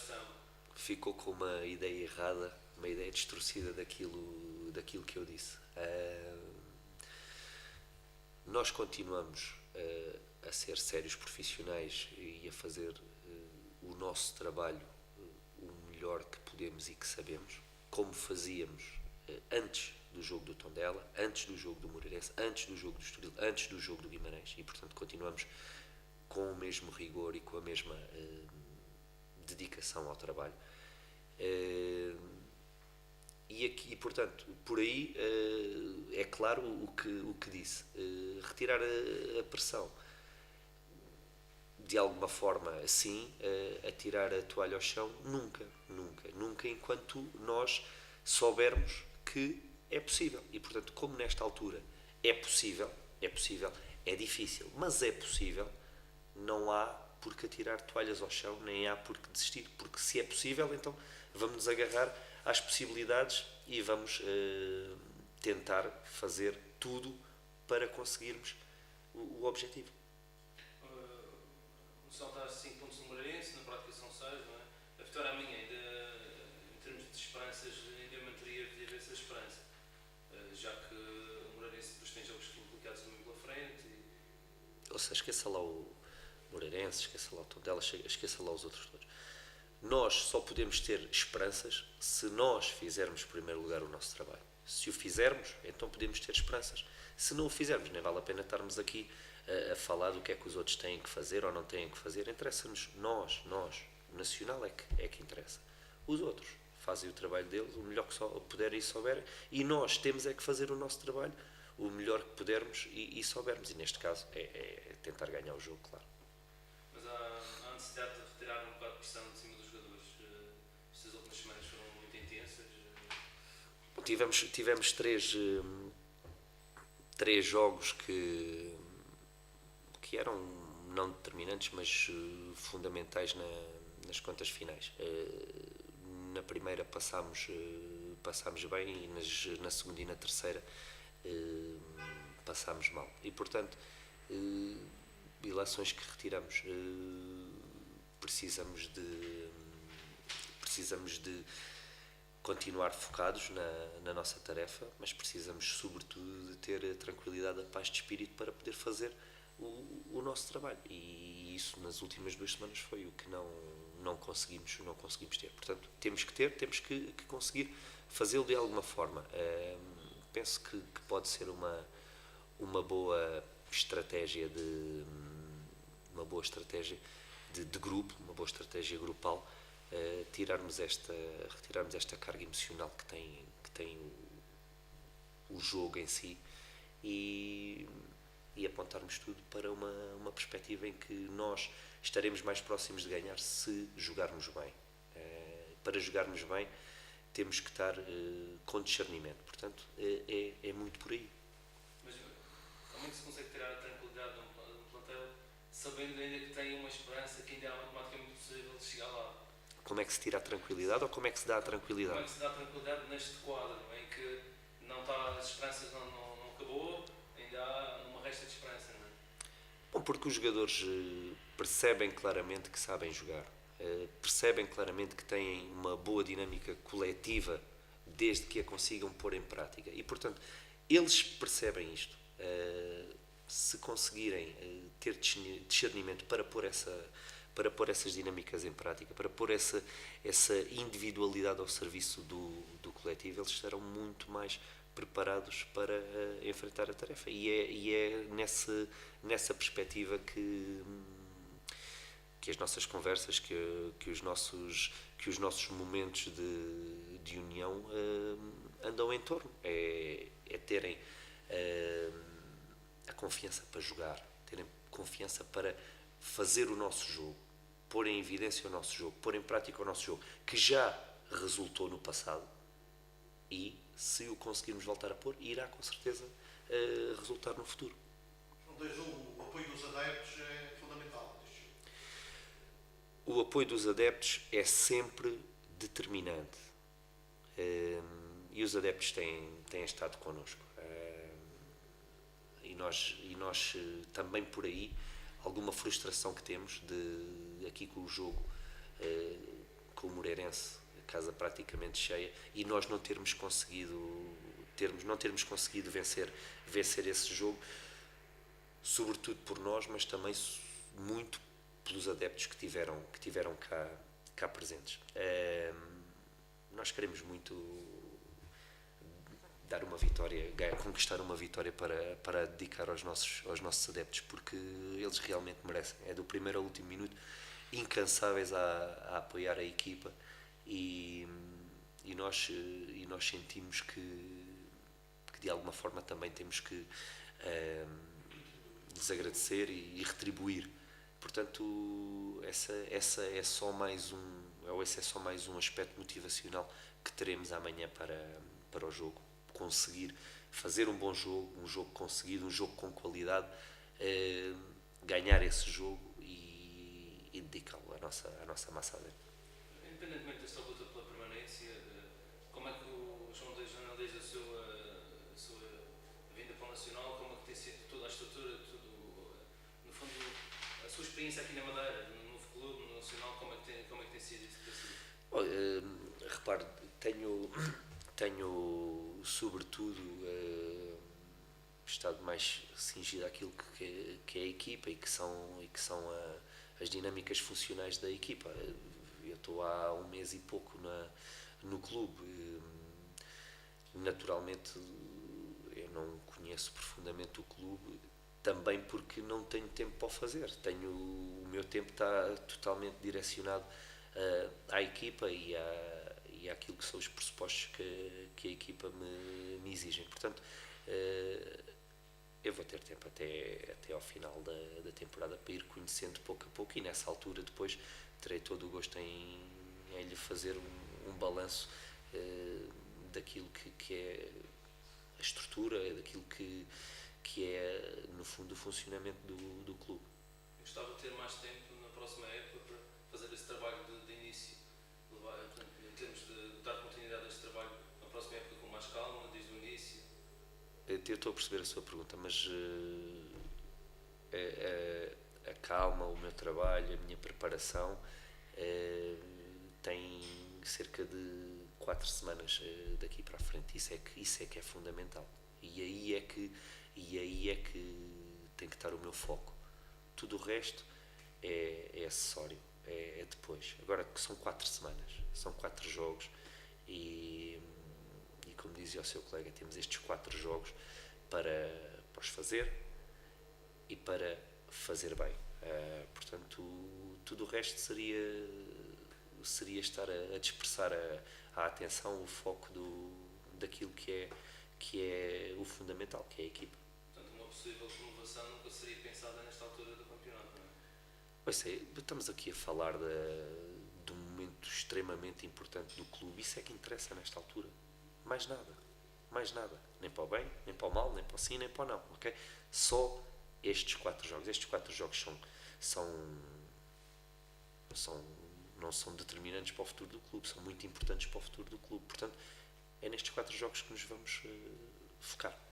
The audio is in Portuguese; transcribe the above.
pressão. Ficou com uma ideia errada, uma ideia distorcida daquilo que eu disse. Nós continuamos a ser sérios profissionais e a fazer o nosso trabalho o melhor que podemos e que sabemos, como fazíamos antes do jogo do Tondela, antes do jogo do Moreirense, antes do jogo do Estoril, antes do jogo do Guimarães, e portanto continuamos com o mesmo rigor e com a mesma dedicação ao trabalho. E portanto, por aí é claro o que disse. Retirar a pressão. De alguma forma, sim, atirar a toalha ao chão, nunca, enquanto nós soubermos que é possível. E portanto, como nesta altura é possível, é difícil, mas é possível, não há por que atirar toalhas ao chão, nem há por que desistir, porque se é possível, então vamos nos agarrar às possibilidades e vamos tentar fazer tudo para conseguirmos o objetivo. O Sal está a 5 pontos no Moreirense, na prática são 6, não é? A vitória amanhã, em termos de esperanças, ainda manteria viva essa esperança, já que o Moreirense depois tem jogos complicados também pela frente. Ou seja, esqueça lá o Moreirense, esqueça lá o Tondela, esqueça lá os outros todos. Nós só podemos ter esperanças se nós fizermos, em primeiro lugar, o nosso trabalho. Se o fizermos, então podemos ter esperanças. Se não o fizermos, nem vale a pena estarmos aqui a falar do que é que os outros têm que fazer ou não têm que fazer. Interessa-nos nós, o nacional é que interessa. Os outros fazem o trabalho deles, o melhor que puderem e souberem, e nós temos é que fazer o nosso trabalho o melhor que pudermos e soubermos. E neste caso é tentar ganhar o jogo, claro. Mas há necessidade de retirar um bocado de pressão de cima dos jogadores. Estas últimas semanas foram muito intensas. Bom, tivemos três jogos que eram não determinantes, mas fundamentais nas contas finais. Na primeira passámos bem e na segunda e na terceira passámos mal. E portanto, ilações que retiramos, precisamos de continuar focados na nossa tarefa, mas precisamos sobretudo de ter a tranquilidade, a paz de espírito para poder fazer o nosso trabalho, e isso nas últimas 2 semanas foi o que não conseguimos ter. Portanto, temos que conseguir fazê-lo de alguma forma. Penso que pode ser uma boa estratégia de grupo, uma boa estratégia grupal, retirarmos esta carga emocional que tem o jogo em si e apontarmos tudo para uma perspectiva em que nós estaremos mais próximos de ganhar se jogarmos bem. Para jogarmos bem temos que estar com discernimento, portanto é muito por aí. Mas como é que se consegue tirar a tranquilidade de um plantel sabendo ainda que tem uma esperança que ainda é matematicamente possível de chegar lá? Como é que se tira a tranquilidade ou como é que se dá a tranquilidade? Como é que se dá a tranquilidade neste quadro em que não está, as esperanças não acabou, ainda há uma resta de esperança, não é? Bom, porque os jogadores percebem claramente que sabem jogar, percebem claramente que têm uma boa dinâmica coletiva desde que a consigam pôr em prática e, portanto, eles percebem isto. Se conseguirem ter discernimento para pôr essas dinâmicas em prática, para pôr essa individualidade ao serviço do coletivo, eles estarão muito mais preparados para enfrentar a tarefa. E é nessa perspectiva que as nossas conversas, que os nossos momentos de união andam em torno. É terem a confiança para jogar, terem confiança para fazer o nosso jogo, pôr em evidência o nosso jogo, pôr em prática o nosso jogo, que já resultou no passado e, se o conseguirmos voltar a pôr, irá com certeza resultar no futuro. O apoio dos adeptos é fundamental. O apoio dos adeptos é sempre determinante. E os adeptos têm estado connosco. E nós também por aí, alguma frustração que temos aqui com o jogo com o Moreirense, a casa praticamente cheia, e nós não termos conseguido vencer esse jogo, sobretudo por nós, mas também muito pelos adeptos que tiveram cá presentes. Nós queremos muito dar uma vitória, conquistar uma vitória para dedicar aos nossos adeptos, porque eles realmente merecem. É do primeiro ao último minuto, incansáveis a apoiar a equipa, e nós sentimos que de alguma forma também temos que lhes agradecer e retribuir. Portanto, esse é só mais um aspecto motivacional que teremos amanhã para o jogo. Conseguir fazer um bom jogo, um jogo conseguido, um jogo com qualidade, ganhar esse jogo e dedicá-lo à nossa massa adepta. Independentemente desta luta pela permanência, como é que o João Deus analisa a sua vinda para o Nacional? Como é que tem sido toda a estrutura, no fundo, a sua experiência aqui na Madeira, no novo clube, no Nacional, como é que tem sido isso para si? Repare, tenho sobretudo estado mais cingido àquilo que é a equipa e que são as dinâmicas funcionais da equipa. Eu estou há um mês e pouco no clube. Naturalmente, eu não conheço profundamente o clube, também porque não tenho tempo para o fazer. O meu tempo está totalmente direcionado à equipa e àquilo que são os pressupostos que a equipa me exigem. Portanto, eu vou ter tempo até ao final da temporada para ir conhecendo pouco a pouco, e nessa altura depois terei todo o gosto em lhe fazer um balanço daquilo que é a estrutura, daquilo que é, no fundo, o funcionamento do clube. Eu gostava de ter mais tempo na próxima época para fazer esse trabalho de início, portanto, em termos de dar continuidade a este trabalho na próxima época com mais calma, desde o início. Eu estou a perceber a sua pergunta, mas a calma, o meu trabalho, a minha preparação tem cerca de 4 semanas daqui para a frente. Isso é que é fundamental. E aí é que tem que estar o meu foco. Tudo o resto é acessório, é depois. Agora que são 4 semanas, são 4 jogos, e como dizia o seu colega, temos estes 4 jogos para os fazer e para fazer bem. Portanto, tudo o resto seria estar a dispersar a atenção, o foco daquilo que é o fundamental, que é a equipa. Portanto, uma possível renovação nunca seria pensada nesta altura do campeonato, não é? Pois é, estamos aqui a falar de um momento extremamente importante do clube. Isso é que interessa nesta altura. Mais nada. Nem para o bem, nem para o mal, nem para o sim, nem para o não. Okay? Só estes 4 jogos. Estes 4 jogos não são determinantes para o futuro do clube, são muito importantes para o futuro do clube. Portanto, é nestes 4 jogos que nos vamos focar.